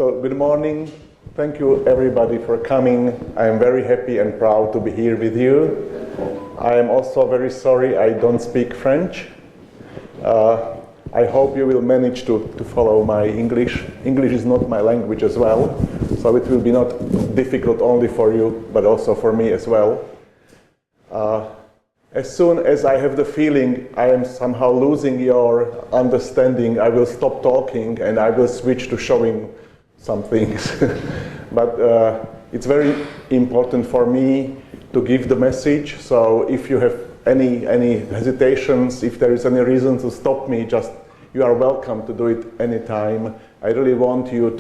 So good morning. Thank you everybody for coming. I am very happy and proud to be here with you. I am also very sorry I don't speak French. I hope you will manage to follow my English. English is not my language as well, so it will be not difficult only for you, but also for me as well. As soon as I have the feeling I am somehow losing your understanding, I will stop talking and I will switch to showing some things. But it's very important for me to give the message, so if you have any hesitations, if there is any reason to stop me, you are welcome to do it anytime. I really want you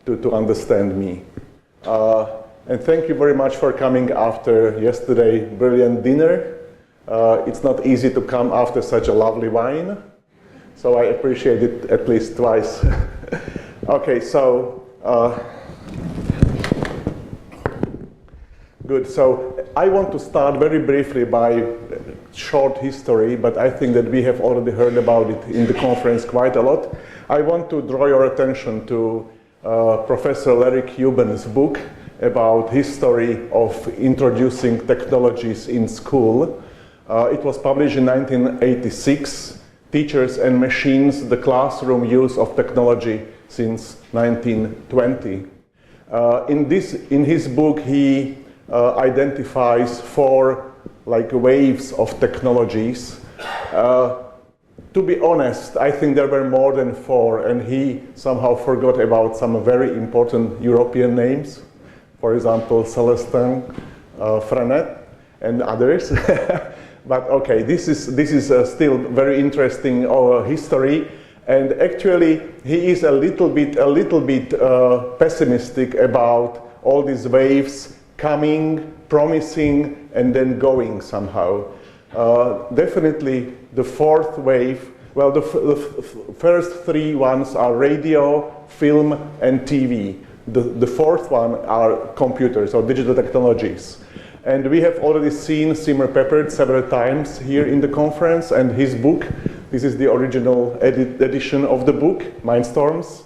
to understand me. And thank you very much for coming after yesterday's brilliant dinner. It's not easy to come after such a lovely wine, so I appreciate it at least twice. Okay, so good. So I want to start very briefly by short history, but I think that we have already heard about it in the conference quite a lot. I want to draw your attention to Professor Larry Cuban's book about history of introducing technologies in school. It was published in 1986, Teachers and Machines, the Classroom Use of Technology since 1920. In his book, he identifies four waves of technologies. To be honest, I think there were more than four, and he somehow forgot about some very important European names. For example, Celestin, Frenet, and others. But okay, this is still very interesting history. And actually, he is a little bit pessimistic about all these waves coming, promising, and then going somehow. Definitely, the fourth wave. Well, the first three ones are radio, film, and TV. The fourth one are computers or digital technologies. And we have already seen Seymour Papert several times here in the conference, and his book, this is the original edition of the book, Mindstorms.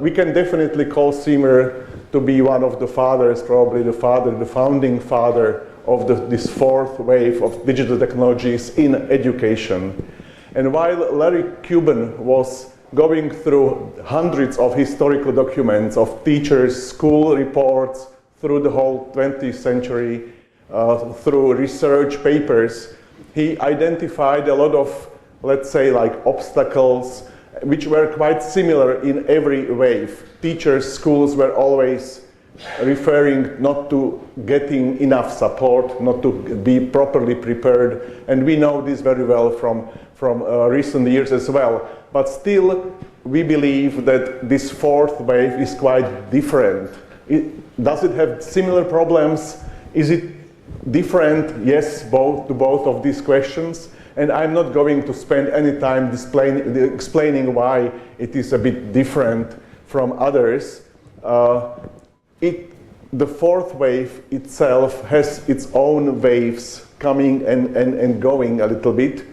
We can definitely call Seymour to be one of the fathers, probably the founding father of this fourth wave of digital technologies in education. And while Larry Cuban was going through hundreds of historical documents of teachers, school reports, through the whole 20th century, through research papers, he identified a lot of, let's say, obstacles, which were quite similar in every wave. Teachers, schools were always referring not to getting enough support, not to be properly prepared, and we know this very well from recent years as well. But still, we believe that this fourth wave is quite different. Does it have similar problems? Is it different? Yes, to both of these questions. And I'm not going to spend any time explaining why it is a bit different from others. The fourth wave itself has its own waves coming and going a little bit.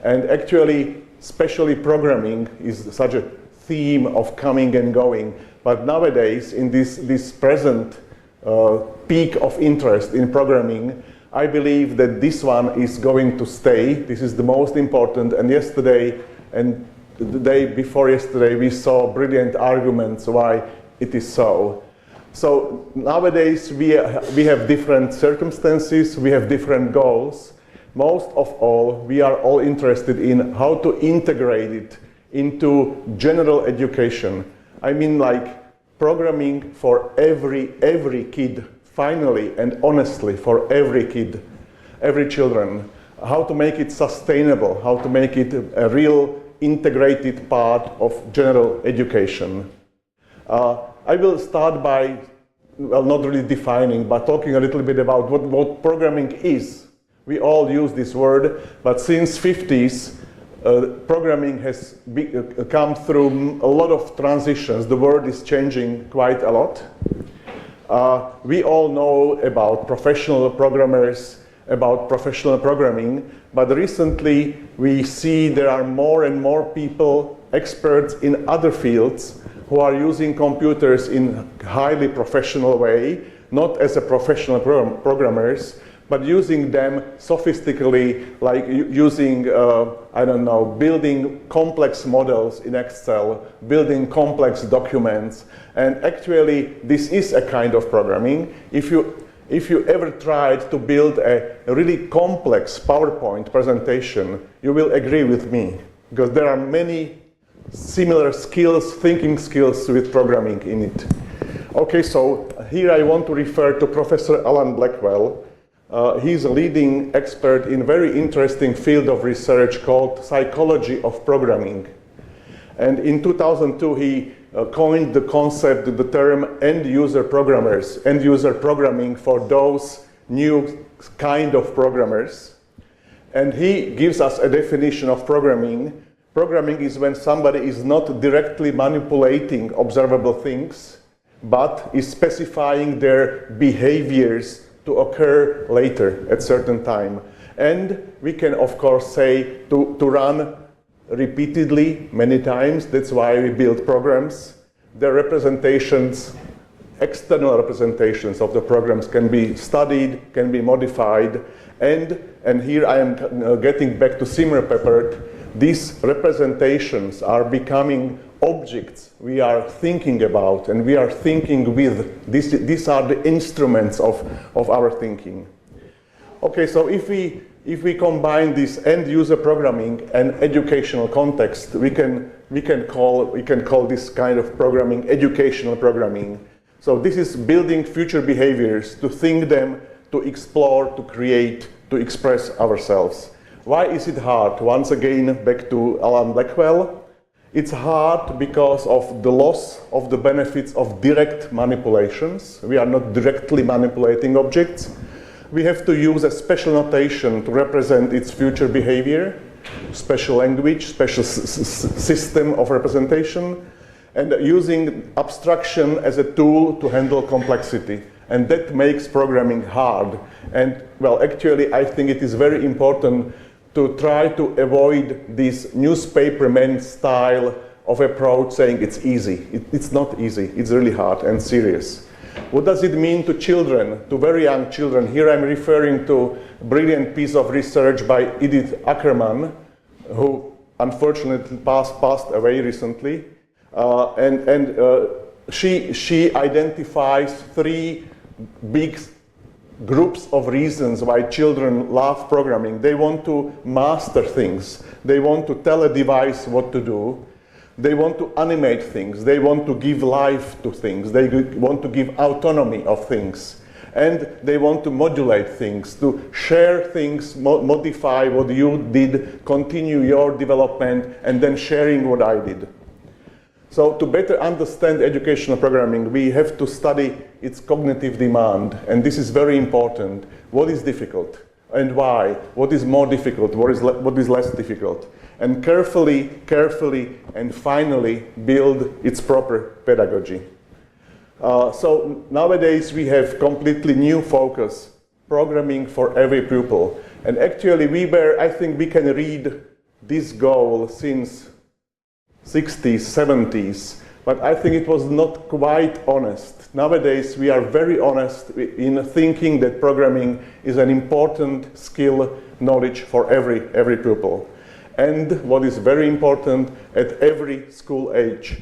And actually, especially programming is such a theme of coming and going. But nowadays, in this present peak of interest in programming, I believe that this one is going to stay. This is the most important. And yesterday and the day before yesterday, we saw brilliant arguments why it is so. So nowadays, we have different circumstances, we have different goals. Most of all, we are all interested in how to integrate it into general education. I mean, programming for every kid, finally and honestly, for every kid, every children. How to make it sustainable, how to make it a real integrated part of general education. I will start by, well, not really defining, but talking a little bit about what programming is. We all use this word, but since 50s, programming has come through a lot of transitions. The world is changing quite a lot. We all know about professional programmers, about professional programming, but recently we see there are more and more people, experts in other fields, who are using computers in a highly professional way, not as a professional programmers, but using them sophisticatedly, like using, I don't know, building complex models in Excel, building complex documents. And actually, this is a kind of programming. If you ever tried to build a really complex PowerPoint presentation, you will agree with me, because there are many similar skills, thinking skills with programming in it. Okay, so here I want to refer to Professor Alan Blackwell. He's a leading expert in a very interesting field of research called psychology of programming. And in 2002, he coined the concept, the term end-user programmers, end-user programming for those new kind of programmers. And he gives us a definition of programming. Programming is when somebody is not directly manipulating observable things, but is specifying their behaviors to occur later at certain time. And we can, of course, say to run repeatedly many times. That's why we build programs. The representations, external representations of the programs can be studied, can be modified. And here I am getting back to Seymour Papert. These representations are becoming objects we are thinking about and we are thinking with. These are the instruments of our thinking. Okay, so if we combine this end-user programming and educational context, we can call this kind of programming educational programming. So this is building future behaviors, to think them, to explore, to create, to express ourselves. Why is it hard? Once again, back to Alan Blackwell. It's hard because of the loss of the benefits of direct manipulations. We are not directly manipulating objects. We have to use a special notation to represent its future behavior, special language, special system of representation, and using abstraction as a tool to handle complexity. And that makes programming hard. And well, actually, I think it is very important to try to avoid this newspaperman style of approach saying it's easy. It's not easy, it's really hard and serious. What does it mean to children, to very young children? Here I'm referring to a brilliant piece of research by Edith Ackerman, who unfortunately passed away recently. She identifies three big groups of reasons why children love programming. They want to master things. They want to tell a device what to do. They want to animate things. They want to give life to things. They want to give autonomy of things. And they want to modulate things, to share things, modify what you did, continue your development, and then sharing what I did. So to better understand educational programming, we have to study its cognitive demand, and this is very important. What is difficult and why? What is more difficult? What is less difficult? And carefully, and finally build its proper pedagogy. So nowadays we have completely new focus, programming for every pupil. And actually I think we can read this goal since 60s, 70s, but I think it was not quite honest. Nowadays, we are very honest in thinking that programming is an important skill, knowledge for every pupil. And what is very important, at every school age.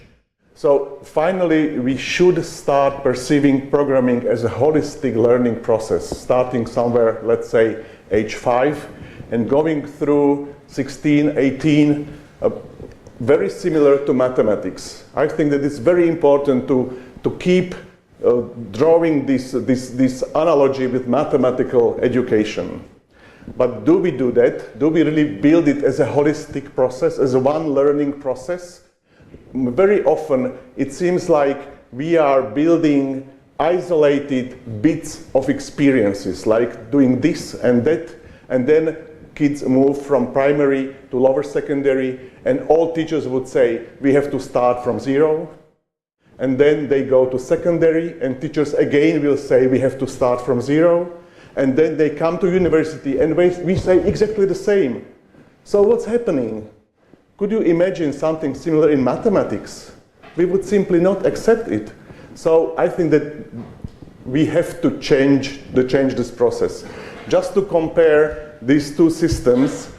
So finally, we should start perceiving programming as a holistic learning process, starting somewhere, let's say, age 5, and going through 16, 18, very similar to mathematics. I think that it's very important to keep drawing this analogy with mathematical education. But do we do that? Do we really build it as a holistic process, as a one learning process? Very often it seems like we are building isolated bits of experiences, like doing this and that, and then kids move from primary to lower secondary, and all teachers would say, we have to start from 0. And then they go to secondary, and teachers again will say, we have to start from 0. And then they come to university, and we say exactly the same. So what's happening? Could you imagine something similar in mathematics? we would simply not accept it. So I think that we have to change this process. Just to compare these two systems,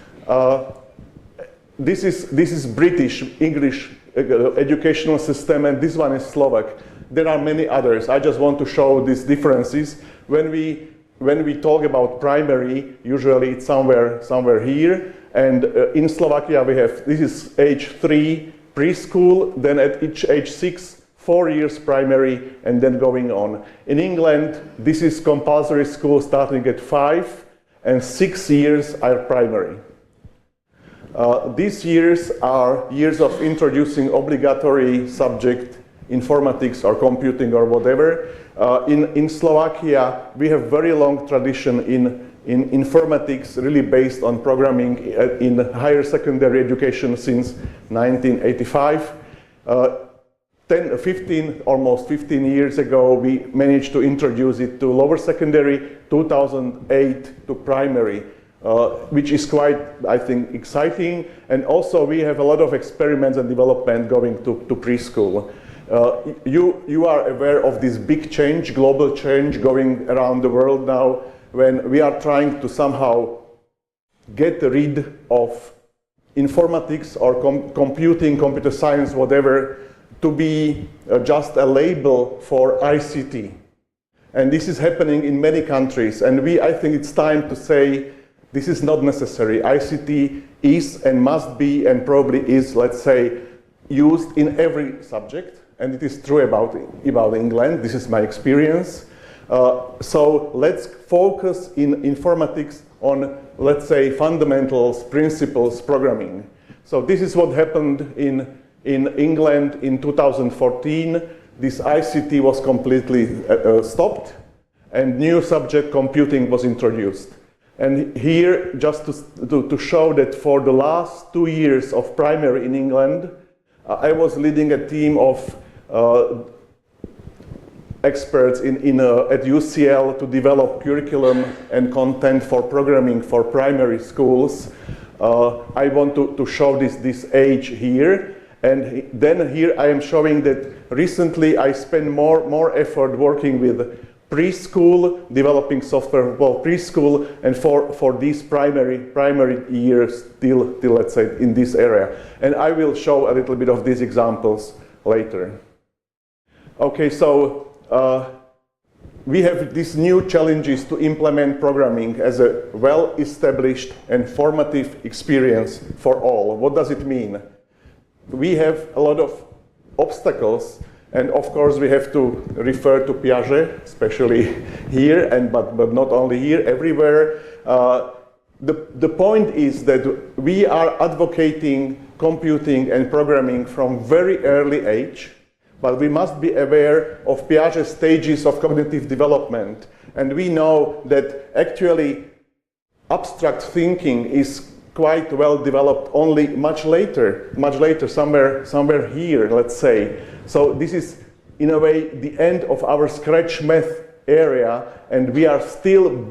this is British English educational system, and this one is Slovak. There are many others. I just want to show these differences. When we talk about primary, usually it's somewhere here, and in Slovakia we have, this is age 3 preschool, then at each age 6, 4 years primary, and then going on. In England, this is compulsory school starting at 5, and 6 years are primary. These years are years of introducing obligatory subject, informatics or computing or whatever. In Slovakia, we have very long tradition in informatics, really based on programming in higher secondary education since 1985. almost 15 years ago, we managed to introduce it to lower secondary, 2008 to primary, which is quite, I think, exciting. And also we have a lot of experiments and development going to preschool. You are aware of this big change, global change going around the world now, when we are trying to somehow get rid of informatics or computing, computer science, whatever, to be just a label for ICT. And this is happening in many countries. And I think it's time to say this is not necessary. ICT is and must be and probably is, let's say, used in every subject. And it is true about England. This is my experience. So let's focus in informatics on, let's say, fundamentals, principles, programming. So this is what happened in England in 2014. This ICT was completely stopped, and new subject computing was introduced. And here, just to show that for the last 2 years of primary in England, I was leading a team of experts at UCL to develop curriculum and content for programming for primary schools. I want to show this age here. And then here I am showing that recently I spent more effort working with preschool, developing software for preschool, and for these primary years till let's say in this area. And I will show a little bit of these examples later. Okay, so we have these new challenges to implement programming as a well-established and formative experience for all. What does it mean? We have a lot of obstacles, and of course we have to refer to Piaget, especially here, but not only here, everywhere. The point is that we are advocating computing and programming from very early age, but we must be aware of Piaget's stages of cognitive development. And we know that actually abstract thinking is quite well developed only much later, somewhere here, let's say. So this is, in a way, the end of our scratch math area, and we are still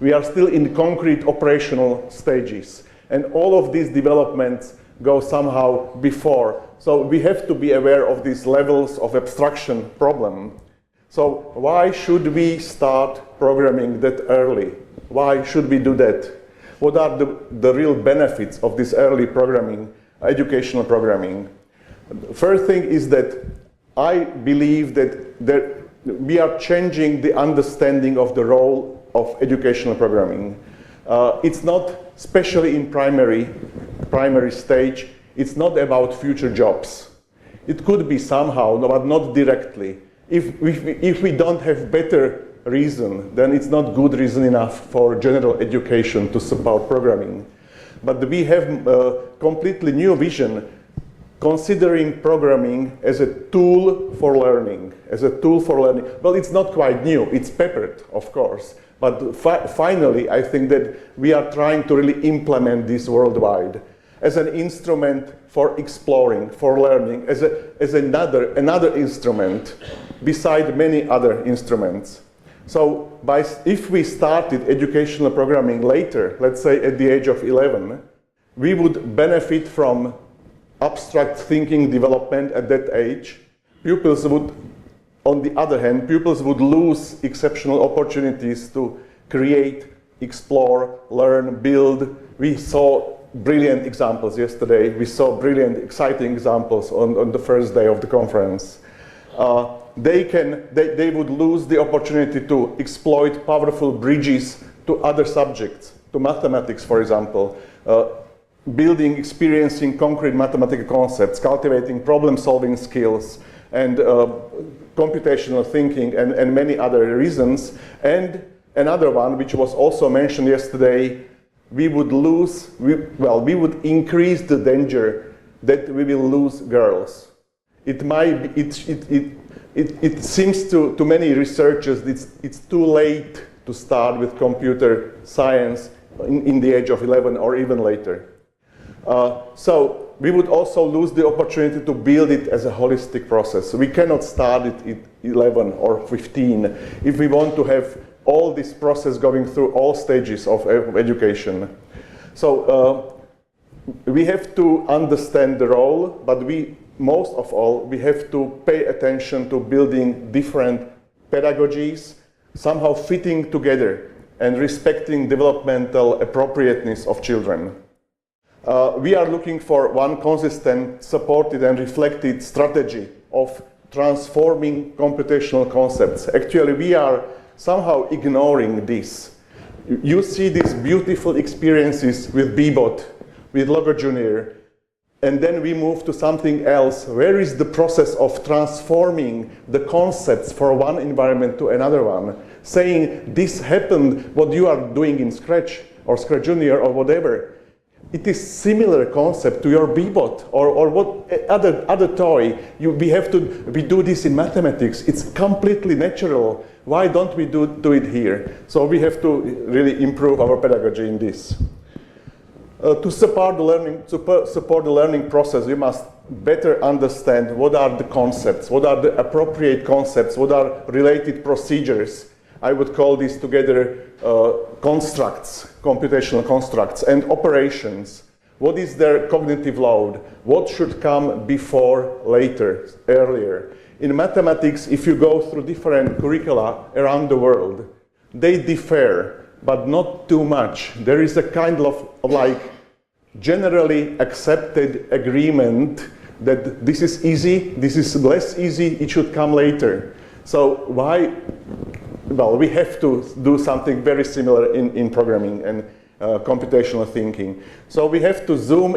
in concrete operational stages. And all of these developments go somehow before. So we have to be aware of these levels of abstraction problem. So why should we start programming that early? Why should we do that? What are the real benefits of this early programming, educational programming? First thing is that I believe that we are changing the understanding of the role of educational programming. It's not, especially in primary stage, it's not about future jobs. It could be somehow, but not directly. If we don't have better reason, then it's not good reason enough for general education to support programming. But we have a completely new vision, considering programming as a tool for learning, Well, it's not quite new, it's peppered, of course. But finally, I think that we are trying to really implement this worldwide as an instrument for exploring, for learning, as another instrument beside many other instruments. So if we started educational programming later, let's say at the age of 11, we would benefit from abstract thinking development at that age, pupils would, on the other hand, pupils would lose exceptional opportunities to create, explore, learn, build. We saw brilliant examples yesterday. We saw brilliant, exciting examples on the first day of the conference. They would lose the opportunity to exploit powerful bridges to other subjects, to mathematics, for example, building, experiencing concrete mathematical concepts, cultivating problem-solving skills, and computational thinking, and many other reasons. And another one, which was also mentioned yesterday, we would increase the danger that we will lose girls. It seems to many researchers it's too late to start with computer science in the age of 11 or even later. So we would also lose the opportunity to build it as a holistic process. We cannot start it at 11 or 15 if we want to have all this process going through all stages of education. So we have to understand the role, but most of all, we have to pay attention to building different pedagogies, somehow fitting together and respecting developmental appropriateness of children. We are looking for one consistent, supported and reflected strategy of transforming computational concepts. Actually, we are somehow ignoring this. You see these beautiful experiences with Bebot, with Logo Junior, and then we move to something else. Where is the process of transforming the concepts for one environment to another one? Saying, this happened, what you are doing in Scratch, or Scratch Junior, or whatever. It is similar concept to your Bebot, or what other toy. We do this in mathematics. It's completely natural. Why don't we do it here? So we have to really improve our pedagogy in this. To support the learning process, we must better understand what are the concepts, what are the appropriate concepts, what are related procedures. I would call these together constructs, computational constructs, and operations. What is their cognitive load? What should come before, later, earlier? In mathematics, if you go through different curricula around the world, they differ, but not too much. There is a kind of like generally accepted agreement that this is easy, this is less easy, it should come later. So why? Well, we have to do something very similar in programming and computational thinking. So we have to zoom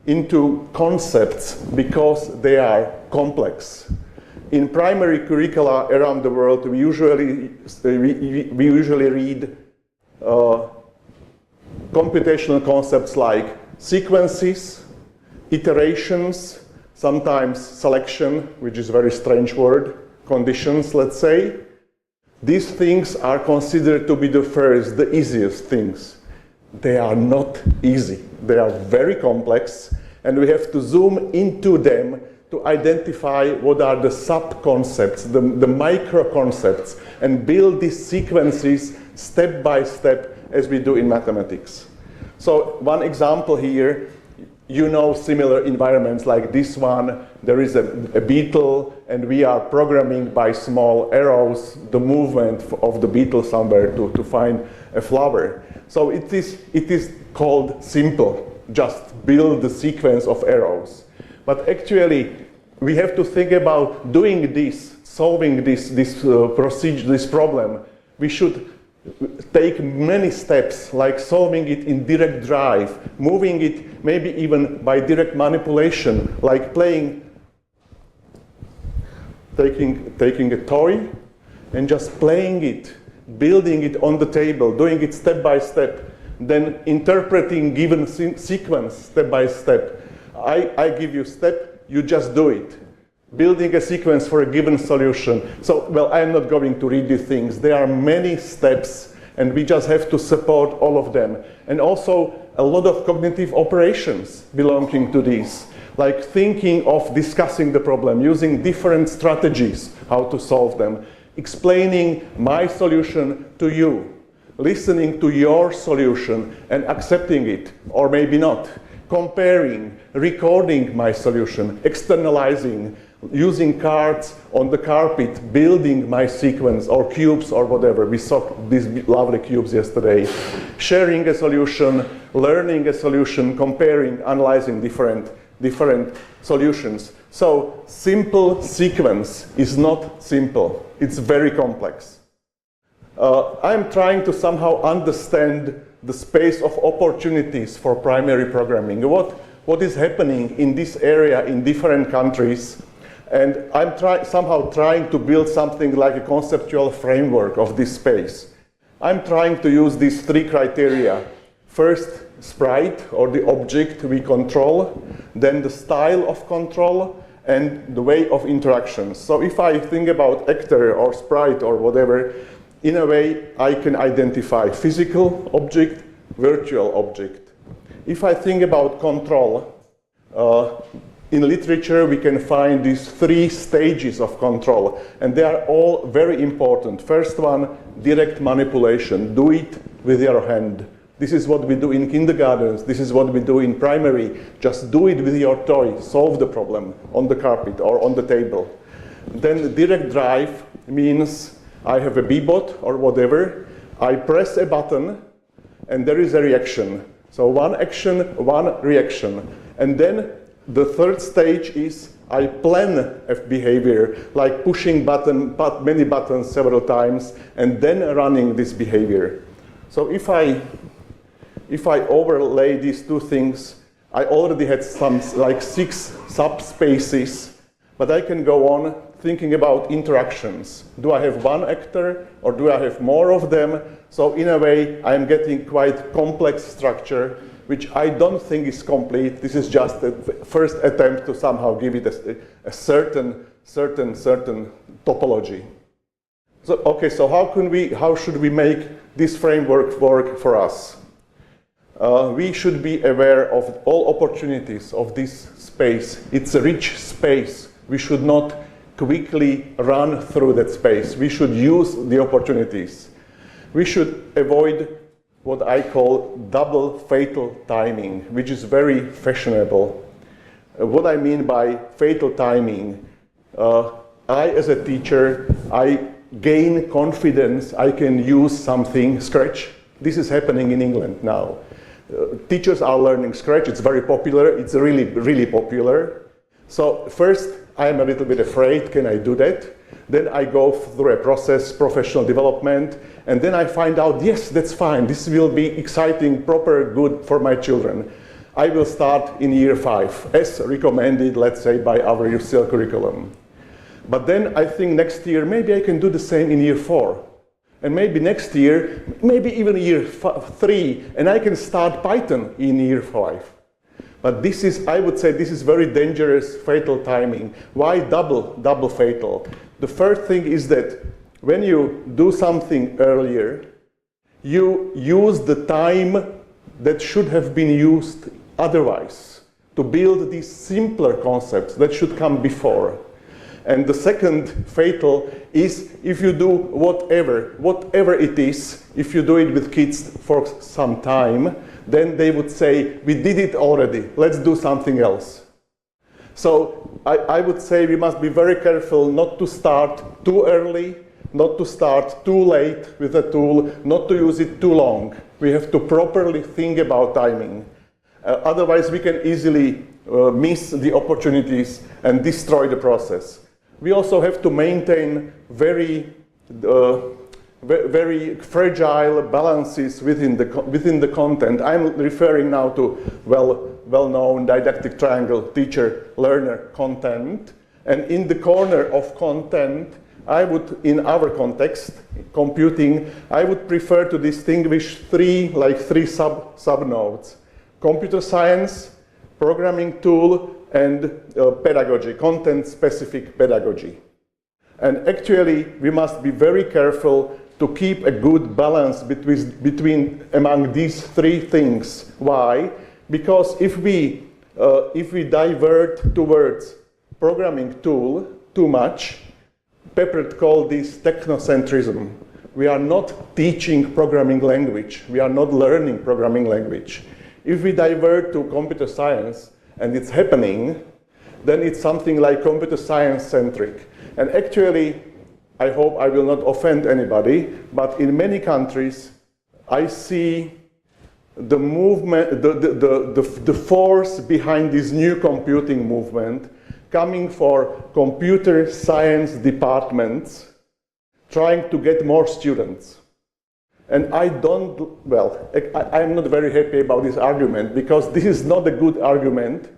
into concepts because they are complex. In primary curricula around the world, we usually read computational concepts like sequences, iterations, sometimes selection, which is a very strange word, conditions, let's say. These things are considered to be the easiest things. They are not easy. They are very complex, and we have to zoom into them to identify what are the sub-concepts, the micro-concepts, and build these sequences step by step as we do in mathematics. So one example here, you know similar environments like this one. There is a beetle, and we are programming by small arrows the movement of the beetle somewhere to find a flower. So it is called simple, just build the sequence of arrows. But actually, we have to think about doing this, solving this problem. We should take many steps, like solving it in direct drive, moving it maybe even by direct manipulation, like taking a toy and just playing it, building it on the table, doing it step by step, then interpreting given sequence step by step. I give you step, you just do it. Building a sequence for a given solution. So, well, I'm not going to read these things. There are many steps, and we just have to support all of them. And also, a lot of cognitive operations belonging to these, like thinking of discussing the problem, using different strategies, how to solve them, explaining my solution to you, listening to your solution and accepting it, or maybe not. comparing, recording my solution, externalizing, using cards on the carpet, building my sequence or cubes or whatever. We saw these lovely cubes yesterday. Sharing a solution, learning a solution, comparing, analyzing different solutions. So simple sequence is not simple. It's very complex. I'm trying to somehow understand the space of opportunities for primary programming. What is happening in this area in different countries? And I'm somehow trying to build something like a conceptual framework of this space. I'm trying to use these three criteria. First, sprite, or the object we control, then the style of control, and the way of interaction. So if I think about actor or sprite or whatever, in a way I can identify physical object, virtual object. If I think about control, in literature we can find these three stages of control, and they are all very important. First one, direct manipulation. Do it with your hand. This is what we do in kindergartens. This is what we do in primary. Just do it with your toy. Solve the problem on the carpet or on the table. Then direct drive means I have a B-bot or whatever. I press a button and there is a reaction. So one action, one reaction. And then the third stage is I plan a behavior, like pushing many buttons several times and then running this behavior. So if I overlay these two things, I already had some like 6 subspaces, but I can go on thinking about interactions. Do I have one actor or do I have more of them? So in a way, I'm getting quite complex structure, which I don't think is complete. This is just a first attempt to somehow give it a certain topology. So, okay, so how should we make this framework work for us? We should be aware of all opportunities of this space. It's a rich space. We should not quickly run through that space. We should use the opportunities. We should avoid what I call double fatal timing, which is very fashionable. What I mean by fatal timing, I as a teacher, I gain confidence I can use something, Scratch. This is happening in England now. Teachers are learning Scratch. It's very popular. It's really, really popular. So first, I am a little bit afraid. Can I do that? Then I go through a process, professional development, and then I find out, yes, that's fine. This will be exciting, proper, good for my children. I will start in year 5, as recommended, let's say, by our UCL curriculum. But then I think next year, maybe I can do the same in year 4. And maybe next year, maybe even year 3, and I can start Python in year 5. But this is, I would say, this is very dangerous, fatal timing. Why double fatal? The first thing is that when you do something earlier, you use the time that should have been used otherwise to build these simpler concepts that should come before. And the second fatal is if you do whatever it is, if you do it with kids for some time, then they would say, we did it already, let's do something else. So I would say we must be very careful not to start too early, not to start too late with a tool, not to use it too long. We have to properly think about timing. Otherwise, we can easily miss the opportunities and destroy the process. We also have to maintain very fragile balances within the content. I'm referring now to well-known didactic triangle, teacher, learner, content. And in the corner of content, I would, in our context, computing, I would prefer to distinguish three sub-nodes. Computer science, programming tool, and pedagogy, content-specific pedagogy. And actually, we must be very careful to keep a good balance among these three things. Why? Because if we divert towards programming tool too much, Peppert called this technocentrism. We are not teaching programming language. We are not learning programming language. If we divert to computer science, and it's happening, then it's something like computer science centric. And actually, I hope I will not offend anybody, but in many countries, I see the movement, the force behind this new computing movement coming for computer science departments, trying to get more students. And I'm not very happy about this argument, because this is not a good argument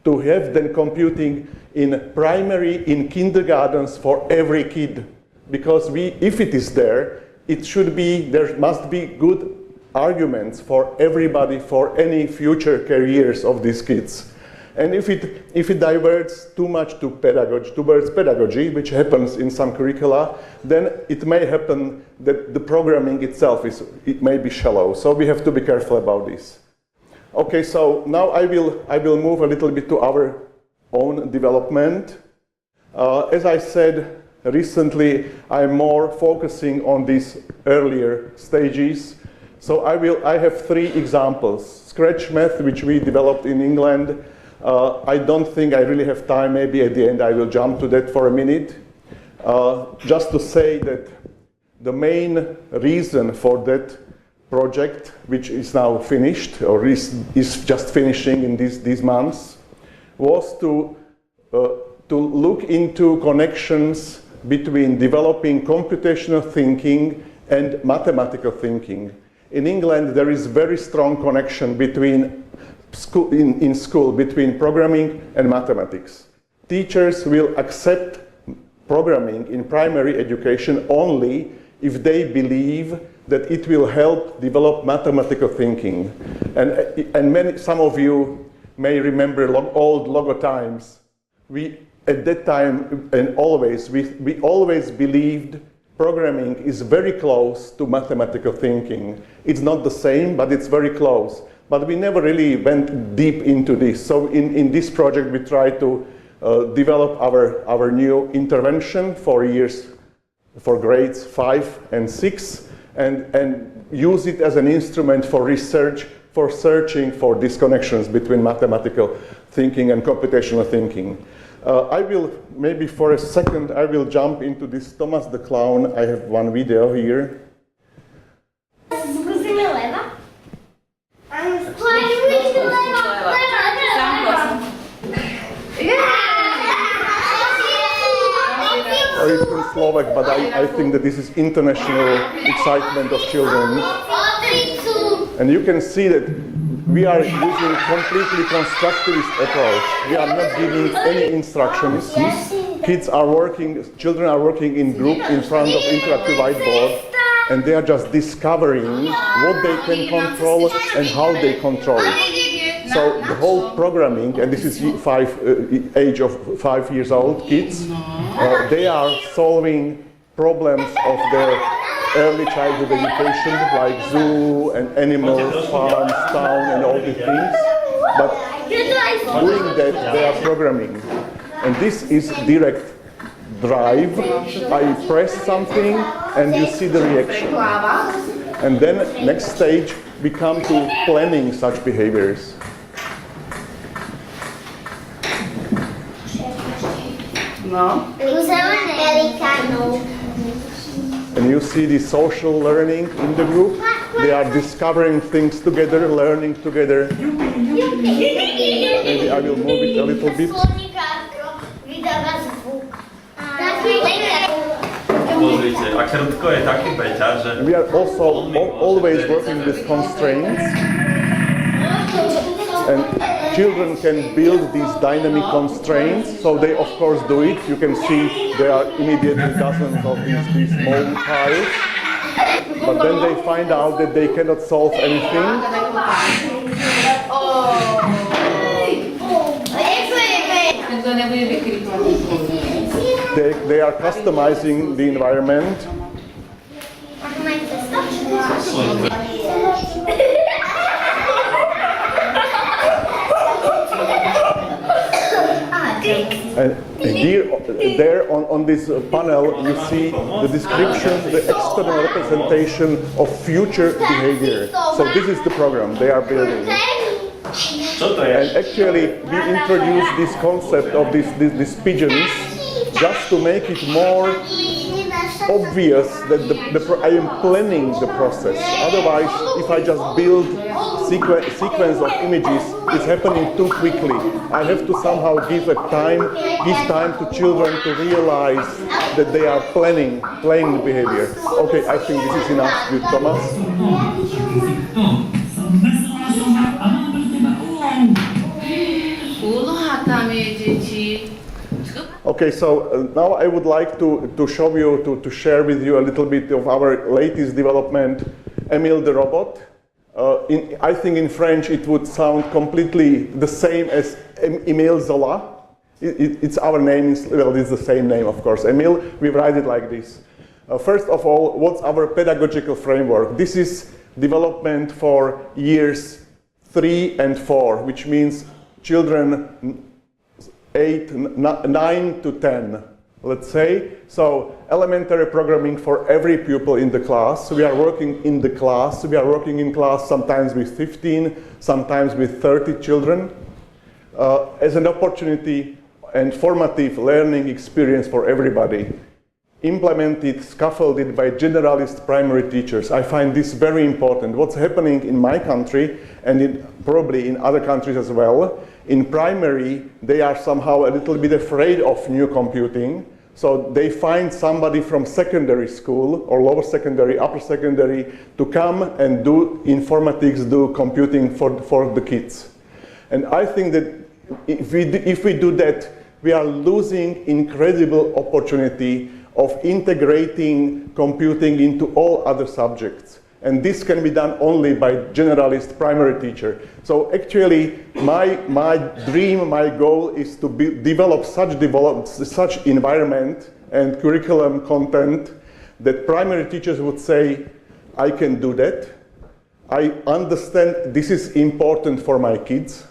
to have then computing in primary, in kindergartens for every kid. Because if it is there, there must be good arguments for everybody, for any future careers of these kids. And if it diverts too much towards pedagogy, which happens in some curricula, then it may happen that the programming itself it may be shallow. So we have to be careful about this. Okay, so now I will move a little bit to our own development. As I said recently, I'm more focusing on these earlier stages. So I have 3 examples. Scratch math, which we developed in England. I don't think I really have time. Maybe at the end I will jump to that for a minute. Just to say that the main reason for that project, which is now finished, or is just finishing in these months, was to look into connections between developing computational thinking and mathematical thinking. In England, there is very strong connection between in school between programming and mathematics. Teachers will accept programming in primary education only if they believe that it will help develop mathematical thinking. And some of you may remember old logo times. At that time and always, we always believed programming is very close to mathematical thinking. It's not the same, but it's very close. But we never really went deep into this. So in this project, we try to develop our new intervention for grades 5 and 6, and use it as an instrument for research, for searching for these connections between mathematical thinking and computational thinking. I will, maybe for a second, I will jump into this Thomas the Clown. I have one video here. It's in Slovak, but I think that this is international excitement of children. And you can see that we are using completely constructivist approach. We are not giving any instructions. Children are working in group in front of interactive whiteboard, and they are just discovering what they can control and how they control it. So the whole programming, and this is age of 5 years old kids, they are solving problems of their early childhood education, like zoo and animals, farms, town, and all these things. But doing that, they are programming. And this is direct drive. I press something, and you see the reaction. And then next stage, we come to planning such behaviors. No. And you see the social learning in the group. They are discovering things together, learning together. Maybe I will move it a little bit. We are also always working with constraints. And children can build these dynamic constraints, so they of course do it. You can see there are immediately dozens of these mold tiles. But then they find out that they cannot solve anything. They are customizing the environment. And there on this panel, you see the description, the external representation of future behavior. So this is the program they are building. And actually, we introduced this concept of these pigeons just to make it more obvious that I am planning the process. Otherwise, if I just build sequence of images, it's happening too quickly. I have to somehow give time to children to realize that they are playing behavior. Okay, I think this is enough with Thomas. Okay, so now I would like to show you, to share with you a little bit of our latest development, Emile the robot. I think in French it would sound completely the same as Emile Zola. It's our name, well, it's the same name, of course. Emile, we write it like this. First of all, what's our pedagogical framework? This is development for years 3 and 4, which means children 9 to 10, let's say. So elementary programming for every pupil in the class. We are working in the class. We are working in class sometimes with 15, sometimes with 30 children, as an opportunity and formative learning experience for everybody. Implemented, scaffolded by generalist primary teachers. I find this very important. What's happening in my country and probably in other countries as well, in primary, they are somehow a little bit afraid of new computing. So they find somebody from secondary school or lower secondary, upper secondary to come and do informatics, do computing for the kids. And I think that if we do that, we are losing incredible opportunity of integrating computing into all other subjects. And this can be done only by generalist primary teacher. So actually, my dream, my goal is to develop such environment and curriculum content that primary teachers would say, I can do that. I understand this is important for my kids,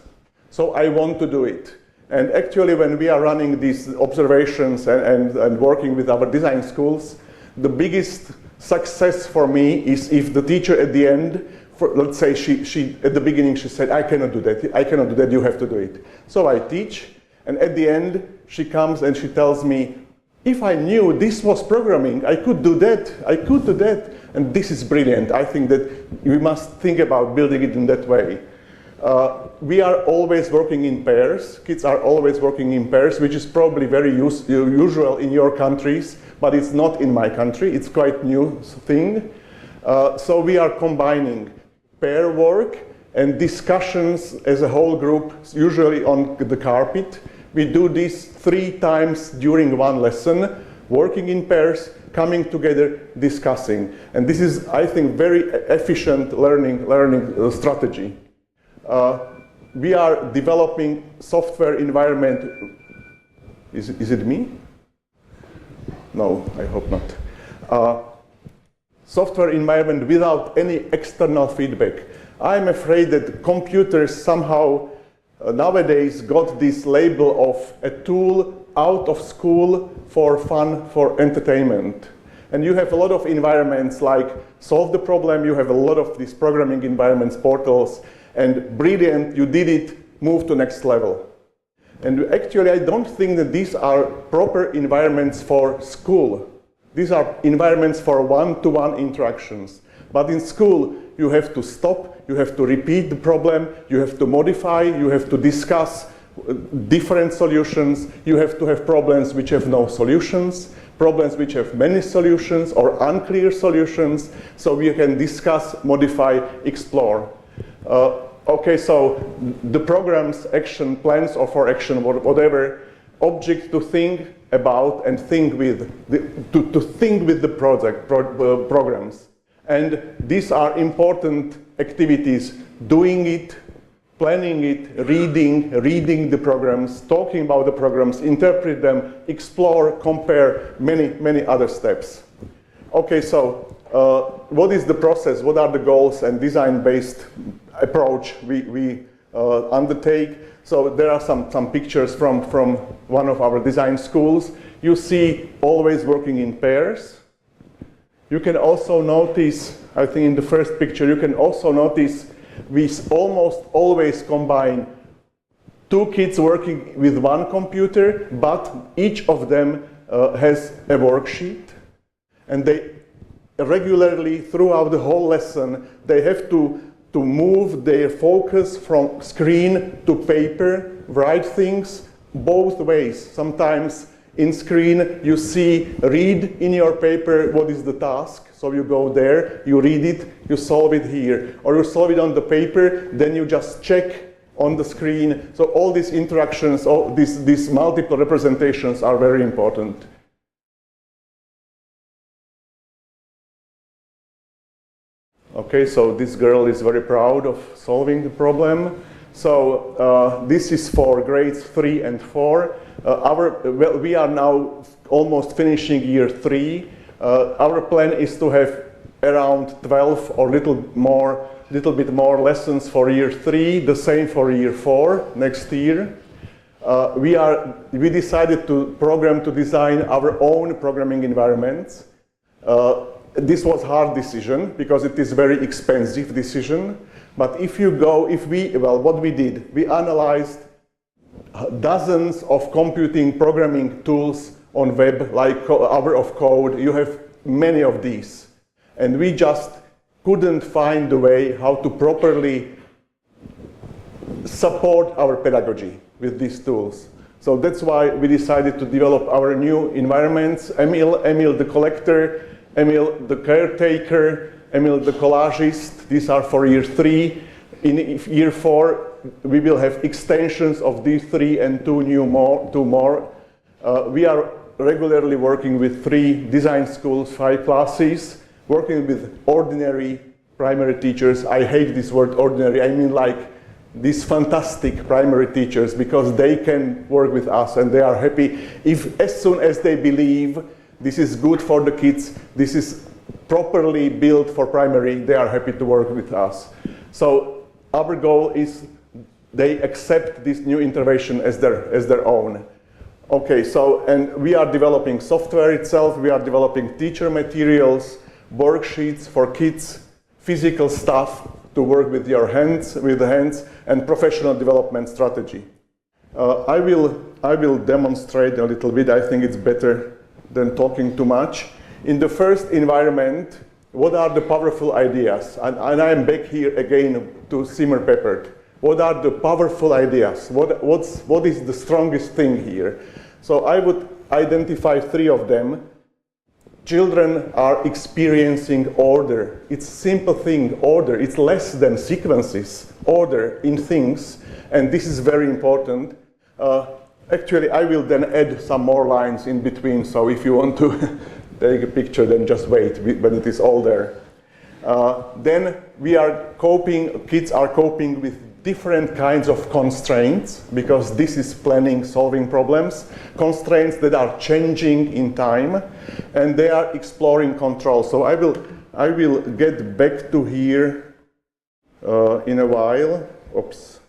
so I want to do it. And actually, when we are running these observations and working with our design schools, the biggest success for me is if the teacher at the end, let's say she at the beginning she said, I cannot do that, you have to do it. So I teach, and at the end she comes and she tells me, if I knew this was programming, I could do that, and this is brilliant. I think that we must think about building it in that way. We are always working in pairs. Kids are always working in pairs, which is probably very usual in your countries, but it's not in my country. It's quite new thing. So we are combining pair work and discussions as a whole group, usually on the carpet. We do this 3 times during one lesson, working in pairs, coming together, discussing. And this is, I think, very efficient learning strategy. We are developing software environment. Is it me? No, I hope not. Software environment without any external feedback. I'm afraid that computers somehow nowadays got this label of a tool out of school for fun, for entertainment. And you have a lot of environments like Solve the Problem, you have a lot of these programming environments, portals, and brilliant, you did it, move to next level. And actually, I don't think that these are proper environments for school. These are environments for one-to-one interactions. But in school, you have to stop, you have to repeat the problem, you have to modify, you have to discuss different solutions, you have to have problems which have no solutions, problems which have many solutions or unclear solutions, so we can discuss, modify, explore. Okay, so the programs, action plans, or for action, whatever, object to think about and think with, to think with the programs. And these are important activities, doing it, planning it, reading the programs, talking about the programs, interpret them, explore, compare, many other steps. Okay, so what is the process? What are the goals and design-based approach we undertake? So there are some pictures from one of our design schools. You see always working in pairs. You can also notice, I think in the first picture, you can also notice we almost always combine two kids working with one computer, but each of them has a worksheet, and they regularly, throughout the whole lesson, they have to move their focus from screen to paper, write things both ways. Sometimes in screen you see, read in your paper what is the task. So you go there, you read it, you solve it here. Or you solve it on the paper, then you just check on the screen. So all these interactions, all these multiple representations are very important. Okay, so this girl is very proud of solving the problem. So this is for grades 3 and 4. Well, we are now almost finishing year 3. Our plan is to have around 12 or little bit more lessons for year 3. The same for year 4 next year. We decided to design our own programming environments. This was a hard decision because it is a very expensive decision. But what we did, we analyzed dozens of computing programming tools on web, like Hour of Code. You have many of these. And we just couldn't find a way how to properly support our pedagogy with these tools. So that's why we decided to develop our new environments. Emil the collector, Emil the caretaker, Emil the collagist. These are for year 3. In year 4, we will have extensions of these 3 and two more. We are regularly working with 3 design schools, 5 classes, working with ordinary primary teachers. I hate this word ordinary. I mean like these fantastic primary teachers, because they can work with us and they are happy if as soon as they believe this is good for the kids, this is properly built for primary, they are happy to work with us. So our goal is they accept this new intervention as their own. Okay, so, and we are developing software itself, we are developing teacher materials, worksheets for kids, physical stuff to work with the hands, and professional development strategy. I will demonstrate a little bit. I think it's better than talking too much. In the first environment, what are the powerful ideas? And I'm back here again to simmer peppered. What are the powerful ideas? What is the strongest thing here? So I would identify 3 of them. Children are experiencing order. It's a simple thing, order. It's less than sequences, order in things. And this is very important. Actually, I will then add some more lines in between. So if you want to take a picture, then just wait when it is all there. Then kids are coping with different kinds of constraints, because this is planning, solving problems. Constraints that are changing in time, and they are exploring control. So I will get back to here in a while. Oops.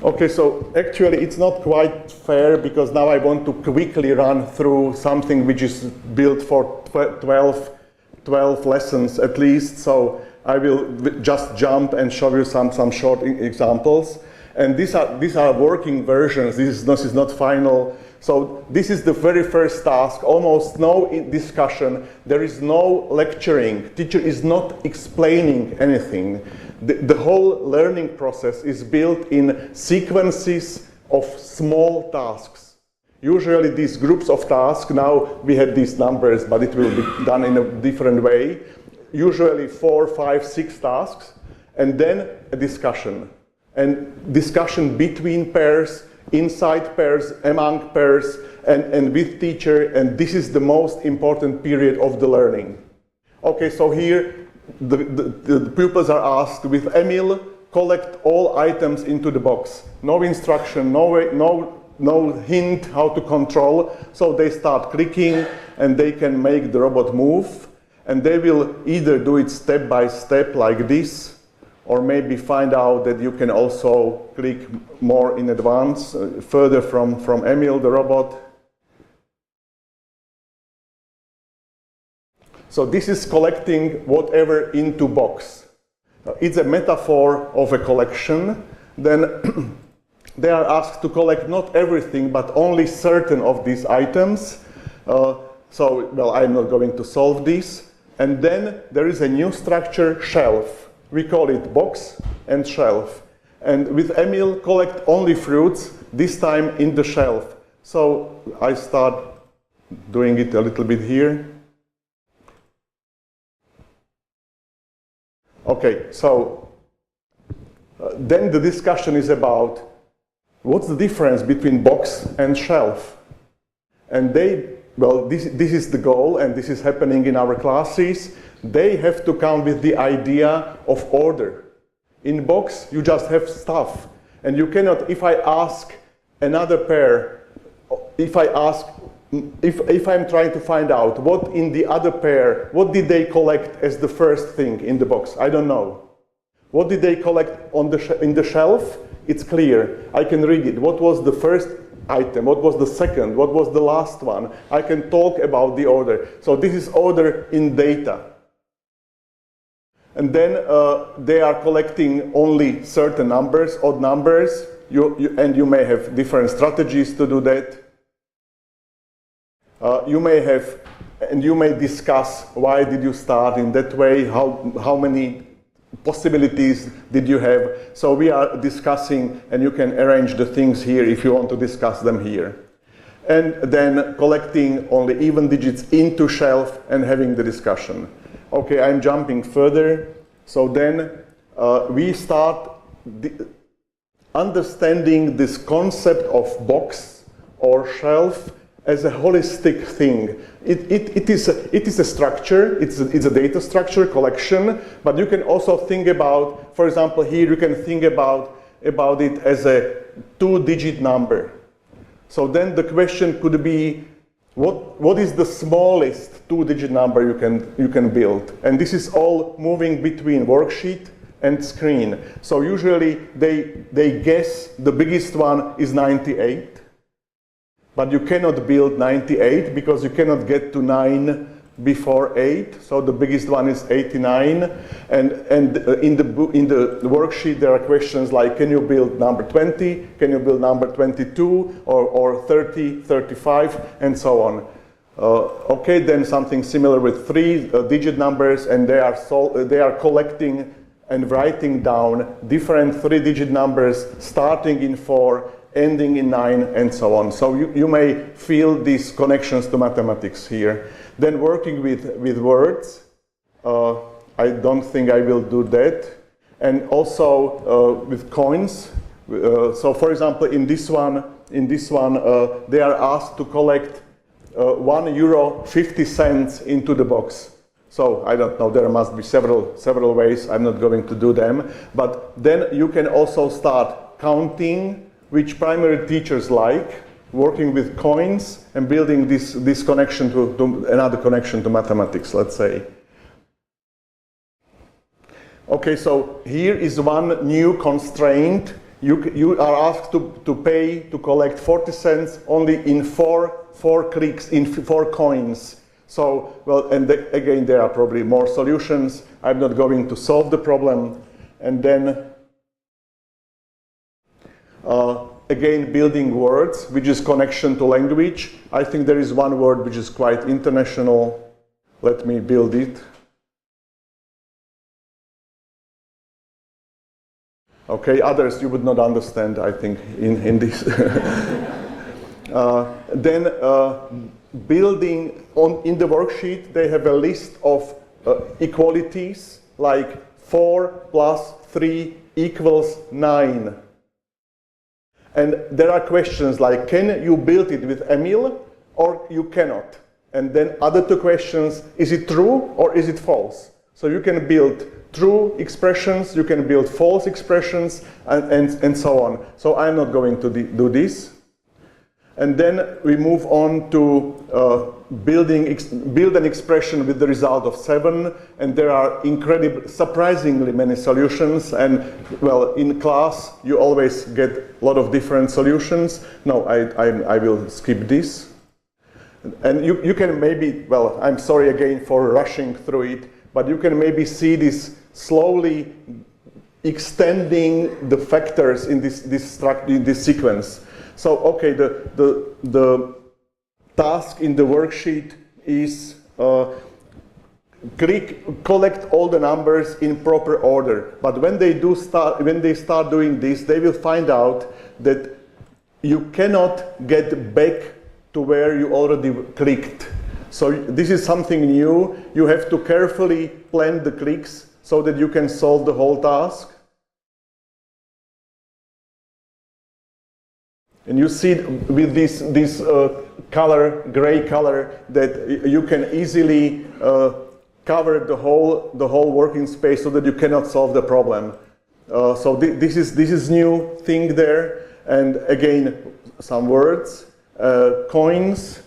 Okay, so actually it's not quite fair, because now I want to quickly run through something which is built for 12 lessons at least. So I will just jump and show you some short examples. And these are working versions. This is not final. So this is the very first task. Almost no discussion. There is no lecturing. Teacher is not explaining anything. The whole learning process is built in sequences of small tasks. Usually these groups of tasks, now we had these numbers, but it will be done in a different way. Usually 4, 5, 6 tasks, and then a discussion. And discussion between pairs, inside pairs, among pairs, and with teacher, and this is the most important period of the learning. Okay, so here the pupils are asked, with Emil, collect all items into the box. No instruction, no hint how to control. So they start clicking and they can make the robot move. And they will either do it step by step like this, or maybe find out that you can also click more in advance, further from Emil, the robot. So this is collecting whatever into box. It's a metaphor of a collection. Then they are asked to collect not everything, but only certain of these items. So, well, I'm not going to solve this. And then there is a new structure, shelf. We call it box and shelf. And with Emil, collect only fruits, this time in the shelf. So I start doing it a little bit here. Okay, so then the discussion is about what's the difference between box and shelf? And well, this is the goal, and this is happening in our classes. They have to come with the idea of order. In box, you just have stuff. And you cannot, if I ask another pair, if I'm trying to find out what in the other pair, what did they collect as the first thing in the box? I don't know. What did they collect in the shelf? It's clear. I can read it. What was the first item? What was the second? What was the last one? I can talk about the order. So this is order in data. And then they are collecting only certain numbers, odd numbers, and you may have different strategies to do that. You may discuss why did you start in that way, how many possibilities did you have. So we are discussing, and you can arrange the things here if you want to discuss them here. And then collecting only even digits into shelf and having the discussion. Okay, I'm jumping further. So then we start understanding this concept of box or shelf as a holistic thing. It is a structure, it's a data structure, collection, but you can also think about, for example, here you can think about it as a 2-digit number. So then the question could be, what is the smallest 2-digit number you can build? And this is all moving between worksheet and screen. So usually they guess the biggest one is 98. But you cannot build 98 because you cannot get to 9 before 8. So the biggest one is 89. And in the worksheet there are questions like, can you build number 20? Can you build number 22? Or 30, 35, and so on. Okay, then something similar with 3-digit numbers, and they are collecting and writing down different 3-digit numbers starting in 4, ending in 9, and so on. So you may feel these connections to mathematics here. Then working with words, I don't think I will do that. And also with coins. So for example, in this one, they are asked to collect €1.50 into the box. So I don't know, there must be several ways. I'm not going to do them. But then you can also start counting, which primary teachers like, working with coins and building this connection to another connection to mathematics, let's say. Okay, so here is one new constraint. You are asked to collect 40 cents only in four clicks, in 4 coins. So, well, and again, there are probably more solutions. I'm not going to solve the problem. And then, again, building words, which is connection to language. I think there is one word which is quite international. Let me build it. Okay, others you would not understand, I think, in this. Then building in the worksheet, they have a list of equalities, like 4 plus 3 equals 9. And there are questions like, can you build it with Emil, or you cannot? And then other 2 questions, is it true or is it false? So you can build true expressions, you can build false expressions, and so on. So I'm not going to do this. And then we move on to build an expression with the result of 7, and there are surprisingly many solutions. And well, in class you always get a lot of different solutions. No, I will skip this. And you can maybe, well, I'm sorry again for rushing through it, but you can maybe see this slowly extending the factors in this sequence. So, okay, the task in the worksheet is collect all the numbers in proper order. But when they start doing this, they will find out that you cannot get back to where you already clicked. So this is something new. You have to carefully plan the clicks so that you can solve the whole task. And you see with this color, gray color, that you can easily cover the whole working space so that you cannot solve the problem. So this is new thing there. And again, some words, coins.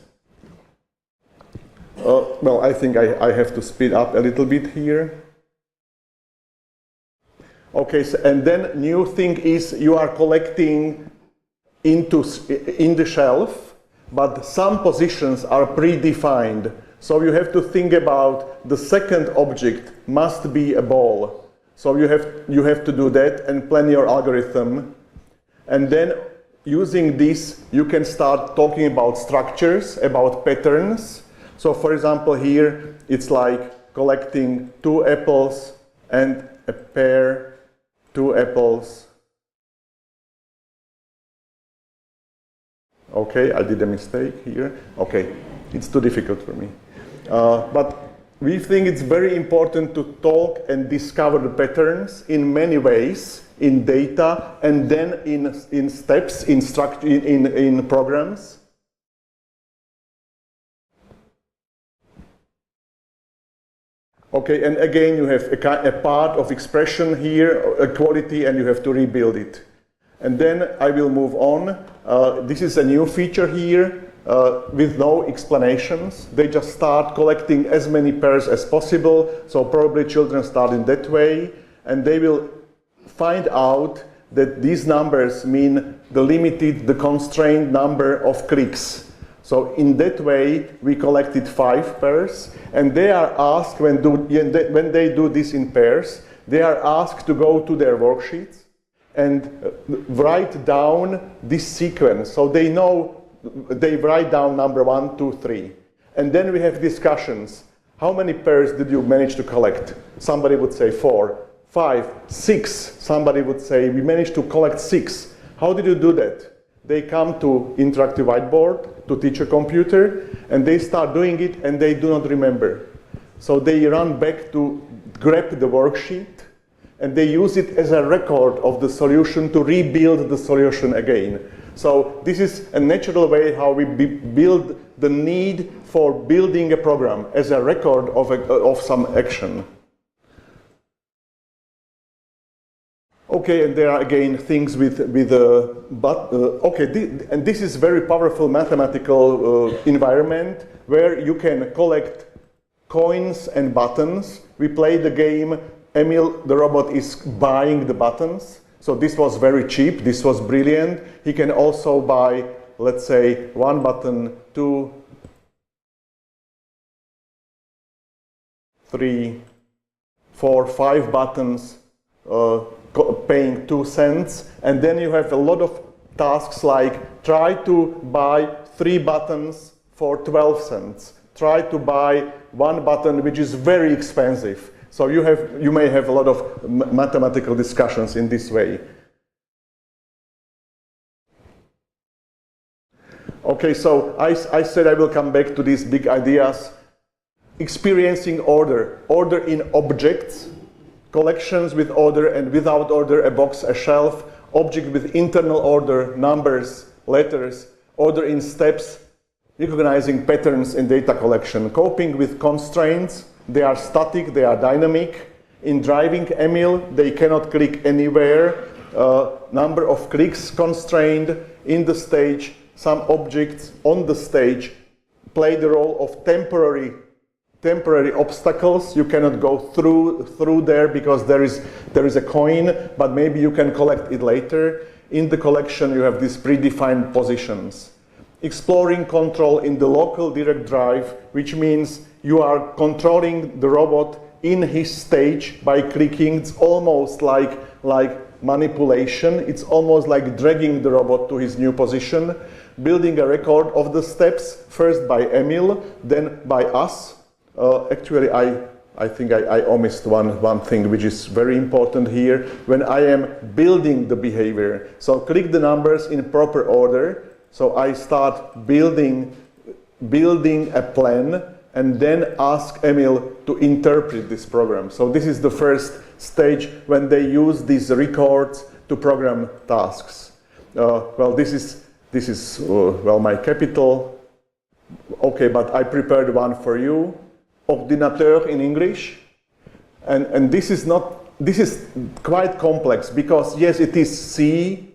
Well, I think I have to speed up a little bit here. Okay, so, and then new thing is you are collecting in the shelf, but some positions are predefined. So you have to think about the second object must be a ball. So you have to do that and plan your algorithm. And then using this, you can start talking about structures, about patterns. So for example, here it's like collecting 2 apples and a pear, 2 apples. Okay, I did a mistake here. Okay, it's too difficult for me. But we think it's very important to talk and discover the patterns in many ways, in data, and then in steps, in programs. Okay, and again, you have a part of expression here, a quality, and you have to rebuild it. And then I will move on. This is a new feature here with no explanations. They just start collecting as many pairs as possible. So probably children start in that way. And they will find out that these numbers mean the constrained number of clicks. So in that way, we collected 5 pairs. And they are asked, when they do this in pairs, they are asked to go to their worksheets and write down this sequence. So they know, they write down number 1, 2, 3. And then we have discussions. How many pairs did you manage to collect? Somebody would say 4, 5, 6. Somebody would say, we managed to collect 6. How did you do that? They come to interactive whiteboard, to teach a computer, and they start doing it, and they do not remember. So they run back to grab the worksheet, and they use it as a record of the solution to rebuild the solution again. So this is a natural way how we build the need for building a program as a record of some action. Okay, and there are again things and this is very powerful mathematical environment where you can collect coins and buttons. We play the game. Emil, the robot, is buying the buttons. So this was very cheap. This was brilliant. He can also buy, let's say, 1 button, 2, 3, 4, 5 buttons, paying 2 cents. And then you have a lot of tasks like try to buy 3 buttons for 12 cents. Try to buy 1 button which is very expensive. So you may have a lot of mathematical discussions in this way. Okay, so I said I will come back to these big ideas. Experiencing order, order in objects, collections with order and without order, a box, a shelf, object with internal order, numbers, letters, order in steps, recognizing patterns in data collection, coping with constraints. They are static, they are dynamic. In driving Emil, they cannot click anywhere. Number of clicks constrained in the stage. Some objects on the stage play the role of temporary obstacles. You cannot go through there because there is a coin, but maybe you can collect it later. In the collection, you have these predefined positions. exploring control in the local direct drive, which means you are controlling the robot in his stage by clicking. It's almost like manipulation. It's almost like dragging the robot to his new position. Building a record of the steps, first by Emil, then by us. Actually, I think I omissed one thing which is very important here. When I am building the behavior, so click the numbers in proper order. So I start building a plan and then ask Emil to interpret this program. So this is the first stage when they use these records to program tasks. Well, this is my capital. Okay, but I prepared one for you. Ordinateur in English. And this is quite complex because yes, it is C,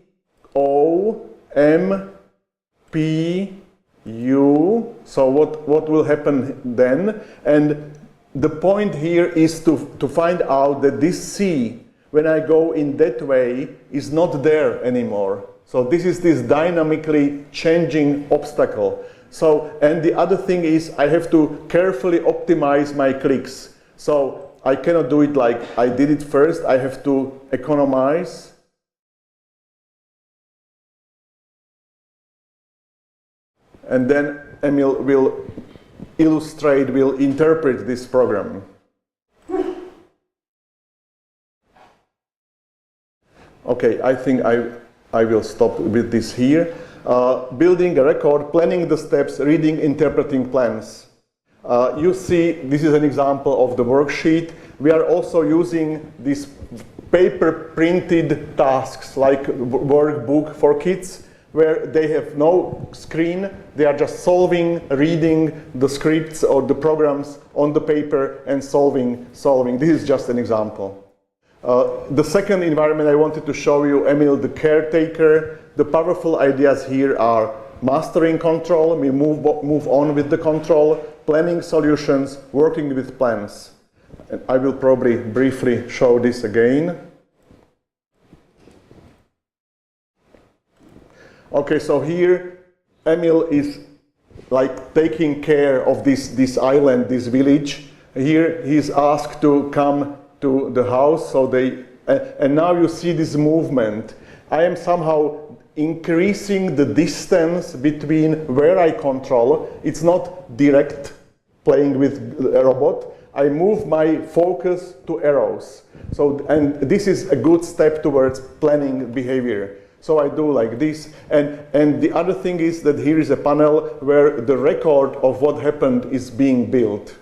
O, M, P, U. So what will happen then? And the point here is to find out that this C, when I go in that way, is not there anymore. So this is this dynamically changing obstacle. So, and the other thing is I have to carefully optimize my clicks. So I cannot do it like I did it first. I have to economize. And then Emil will illustrate, will interpret this program. Okay, I think I will stop with this here. Building a record, planning the steps, reading, interpreting plans. You see, this is an example of the worksheet. We are also using these paper printed tasks like workbook for kids, where they have no screen. They are just solving, reading the scripts or the programs on the paper and solving. This is just an example. The second environment I wanted to show you, Emil the caretaker. The powerful ideas here are mastering control, we move on with the control, planning solutions, working with plans. And I will probably briefly show this again. Okay, so here Emil is like taking care of this island, this village. Here he's asked to come to the house, so and now you see this movement. I am somehow increasing the distance between where I control. It's not direct playing with a robot. I move my focus to arrows. So, and this is a good step towards planning behavior. So I do like this. And the other thing is that here is a panel where the record of what happened is being built.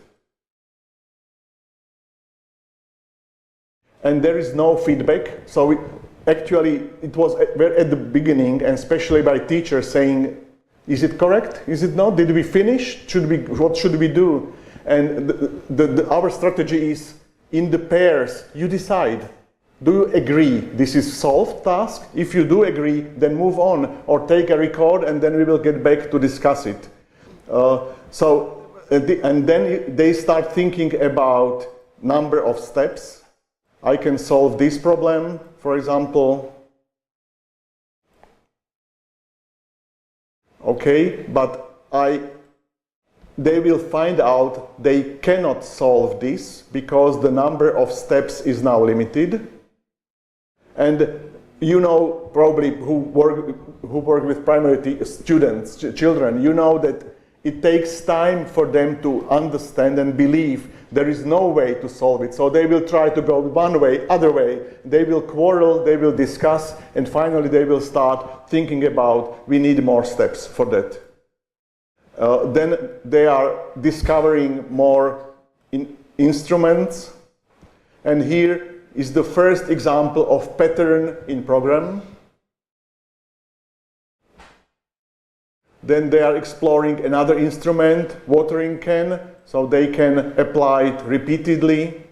And there is no feedback. So actually, it was at the beginning, and especially by teachers saying, is it correct? Is it not? Did we finish? What should we do? And our strategy is, in the pairs, you decide. Do you agree this is solved task? If you do agree, then move on, or take a record, and then we will get back to discuss it. And then they start thinking about number of steps. I can solve this problem, for example. Okay, but they will find out they cannot solve this because the number of steps is now limited. And you know, probably who work with primary students, children, you know that it takes time for them to understand and believe there is no way to solve it. So they will try to go one way, other way. They will quarrel, they will discuss, and finally they will start thinking about, we need more steps for that. Then they are discovering more instruments. And here is the first example of pattern in program. Then they are exploring another instrument, watering can, so they can apply it repeatedly.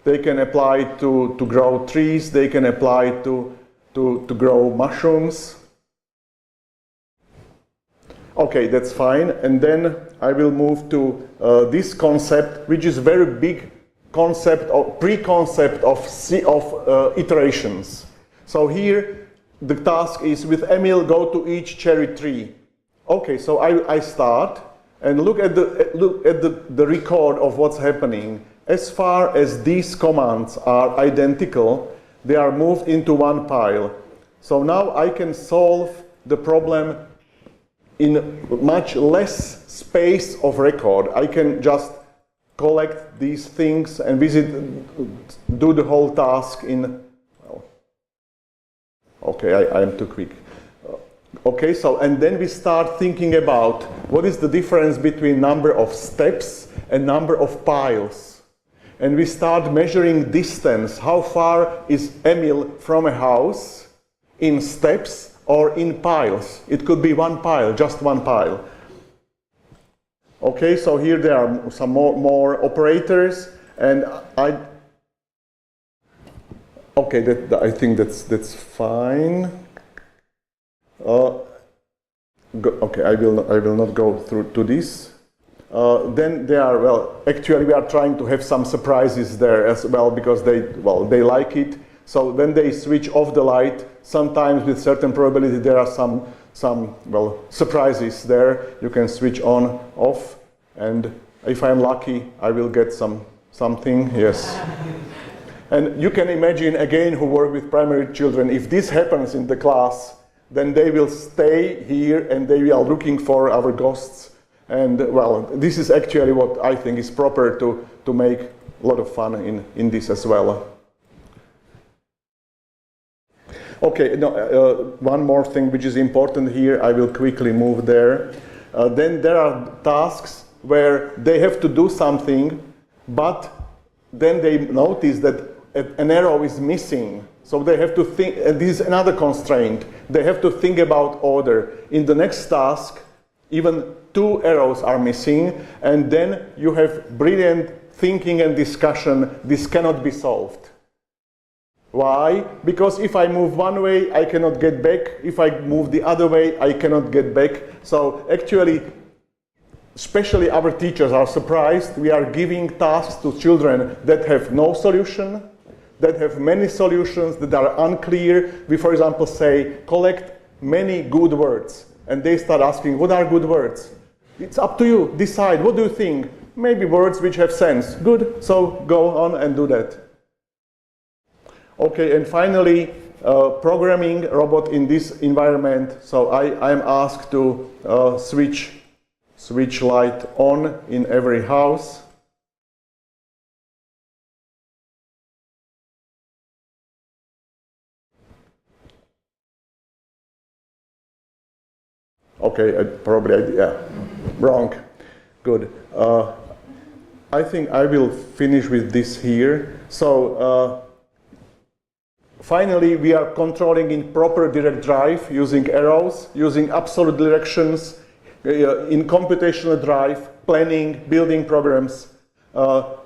They can apply it to grow trees, they can apply it to grow mushrooms. Okay, that's fine. And then I will move to this concept, which is a very big concept, or pre-concept of iterations. So here, the task is with Emil, go to each cherry tree. Okay, so I start and look at the record of what's happening. As far as these commands are identical, they are moved into one pile. So now I can solve the problem in much less space of record. I can just collect these things and do the whole task in, well, okay, I am too quick. Okay, so, and then we start thinking about what is the difference between number of steps and number of piles. And we start measuring distance. How far is Emil from a house in steps or in piles? It could be one pile, just one pile. Okay, so here there are some more operators, and okay, I think that's fine. Okay, I will not go through to this. Then they are, well, actually we are trying to have some surprises there as well, because they like it. So when they switch off the light, sometimes with certain probability there are some surprises there. You can switch on, off, and if I'm lucky, I will get something, yes. And you can imagine, again, who work with primary children, if this happens in the class, then they will stay here and they are looking for our ghosts. And well, this is actually what I think is proper to make a lot of fun in this as well. Okay, one more thing which is important here, I will quickly move there. Then there are tasks where they have to do something, but then they notice that an arrow is missing. So they have to think, and this is another constraint, they have to think about order. In the next task, even 2 arrows are missing, and then you have brilliant thinking and discussion. This cannot be solved. Why? Because if I move one way, I cannot get back. If I move the other way, I cannot get back. So actually, especially our teachers are surprised. We are giving tasks to children that have no solution, that have many solutions that are unclear. We, for example, say, collect many good words. And they start asking, what are good words? It's up to you. Decide. What do you think? Maybe words which have sense. Good. So go on and do that. Okay, and finally, programming robot in this environment. So I am asked to switch light on in every house. Okay, wrong. Good. I think I will finish with this here. So finally, we are controlling in proper direct drive using arrows, using absolute directions, in computational drive, planning, building programs.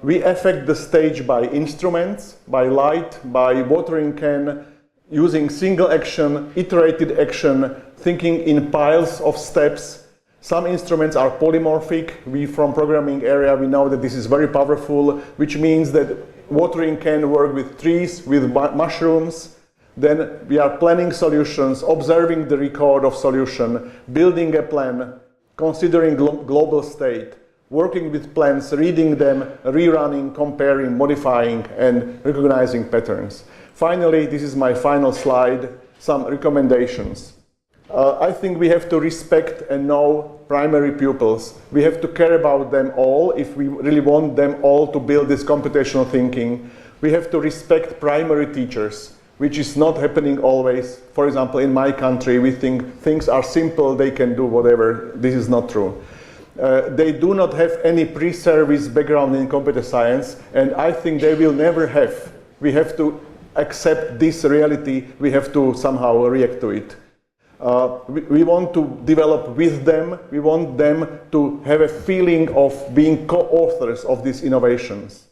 We affect the stage by instruments, by light, by watering can, using single action, iterated action, thinking in piles of steps. Some instruments are polymorphic. We, from programming area, we know that this is very powerful, which means that watering can work with trees, with mushrooms. Then we are planning solutions, observing the record of solution, building a plan, considering global state, working with plans, reading them, rerunning, comparing, modifying, and recognizing patterns. Finally, this is my final slide, some recommendations. I think we have to respect and know primary pupils. We have to care about them all if we really want them all to build this computational thinking. We have to respect primary teachers, which is not happening always. For example, in my country, we think things are simple, they can do whatever. This is not true. They do not have any pre-service background in computer science, and I think they will never have. We have to accept this reality. We have to somehow react to it. We want to develop with them. We want them to have a feeling of being co-authors of these innovations.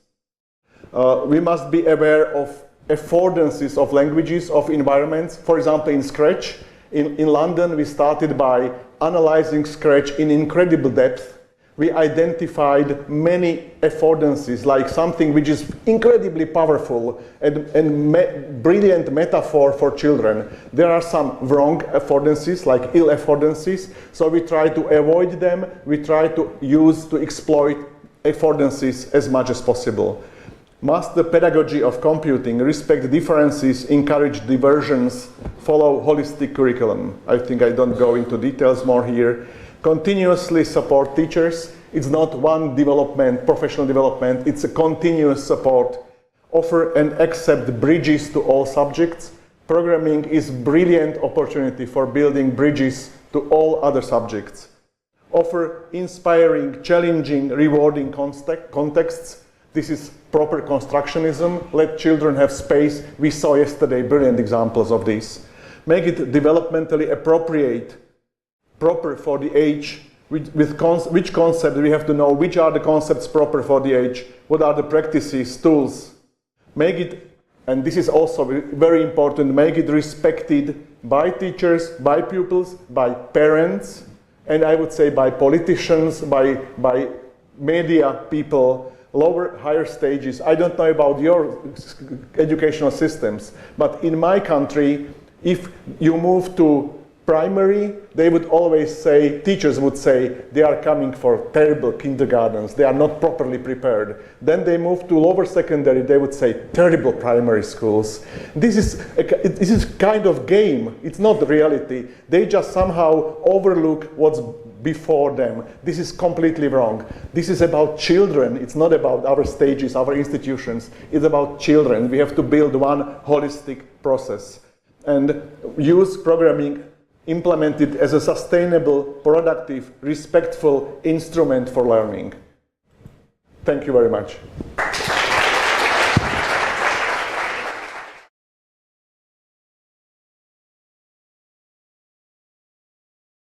We must be aware of affordances of languages, of environments. For example, in Scratch, in London, we started by analyzing Scratch in incredible depth. We identified many affordances, like something which is incredibly powerful and brilliant metaphor for children. There are some wrong affordances, like ill affordances, so we try to avoid them. We try to exploit affordances as much as possible. Must the pedagogy of computing respect differences, encourage diversions, follow holistic curriculum? I think I don't go into details more here. Continuously support teachers. It's not one development, professional development, it's a continuous support. Offer and accept bridges to all subjects. Programming is a brilliant opportunity for building bridges to all other subjects. Offer inspiring, challenging, rewarding contexts. This is proper constructionism. Let children have space. We saw yesterday brilliant examples of this. Make it developmentally appropriate, proper for the age, which concept we have to know, which are the concepts proper for the age, what are the practices, tools. Make it, and this is also very important, make it respected by teachers, by pupils, by parents, and I would say by politicians, by media people, lower, higher stages. I don't know about your educational systems, but in my country, if you move to primary, they would always say, teachers would say, they are coming for terrible kindergartens, they are not properly prepared. Then they move to lower secondary, they would say, terrible primary schools. This is kind of game, it's not the reality. They just somehow overlook what's before them. This is completely wrong. This is about children, it's not about our stages, our institutions, it's about children. We have to build one holistic process and use programming, implement it as a sustainable, productive, respectful instrument for learning. Thank you very much.